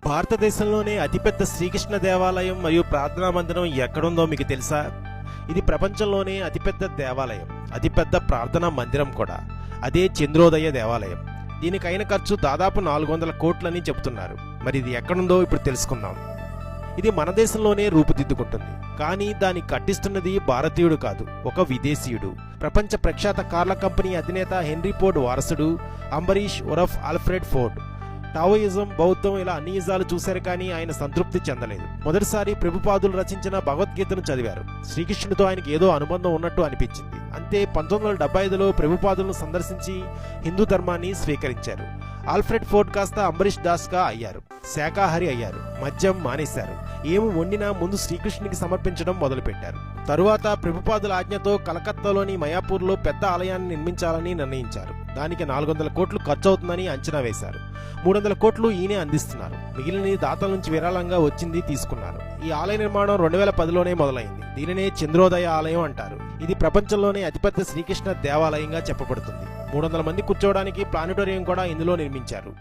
భారతదేశంలోనే అతిపెద్ద శ్రీకృష్ణ దేవాలయం మరియు ప్రార్థనా మందిరం ఎక్కడుందో మీకు తెలుసా? ఇది ప్రపంచంలోనే అతిపెద్ద దేవాలయం, అతిపెద్ద ప్రార్థనా మందిరం కూడా. అదే చంద్రోదయ దేవాలయం. దీనికైన ఖర్చు దాదాపు 400 కోట్లని చెబుతున్నారు. మరి ఇది ఎక్కడుందో ఇప్పుడు తెలుసుకుందాం. ఇది మన దేశంలోనే రూపుదిద్దుకుంటుంది, కానీ దాన్ని కట్టిస్తున్నది భారతీయుడు కాదు, ఒక విదేశీయుడు. ప్రపంచ ప్రఖ్యాత కార్ల కంపెనీ అధినేత హెన్రీ ఫోర్డ్ వారసుడు అంబరీష్ ఉరఫ్ ఆల్ఫ్రెడ్ ఫోర్డ్. టావోయిజం, బౌద్ధం ఇలా అన్ని ఇజాలు చూశారు, కానీ ఆయన సంతృప్తి చెందలేదు. మొదటిసారి ప్రభుపాదులు రచించిన భగవద్గీతను చదివారు. శ్రీకృష్ణుడితో ఆయనకి ఏదో అనుబంధం ఉన్నట్టు అనిపించింది. అంతే 1975లో ప్రభుపాదులను సందర్శించి హిందూ ధర్మాన్ని స్వీకరించారు. ఆల్ఫ్రెడ్ ఫోర్డ్ కాస్త అంబరీష్ దాస్గా అయ్యారు. శాకాహారి అయ్యారు. మద్యం మానేశారు. ఏమి వండినా ముందు శ్రీకృష్ణునికి సమర్పించడం మొదలుపెట్టారు. తరువాత ప్రభుపాదుల ఆజ్ఞతో కలకత్తాలోని మయాపూర్లో పెద్ద ఆలయాన్ని నిర్మించాలని నిర్ణయించారు. దానికి 400 కోట్లు ఖర్చు అవుతుందని అంచనా వేశారు. 300 కోట్లు ఈయనే అందిస్తున్నారు. మిగిలిన దాతల నుంచి విరాళంగా వచ్చింది తీసుకున్నారు. ఈ ఆలయ నిర్మాణం 2010లోనే మొదలైంది. దీనినే చంద్రోదయ ఆలయం అంటారు. ఇది ప్రపంచంలోనే అతిపెద్ద శ్రీకృష్ణ దేవాలయంగా చెప్పబడుతుంది. 300 మంది కూర్చోవడానికి ప్లానిటోరియం కూడా ఇందులో నిర్మించారు.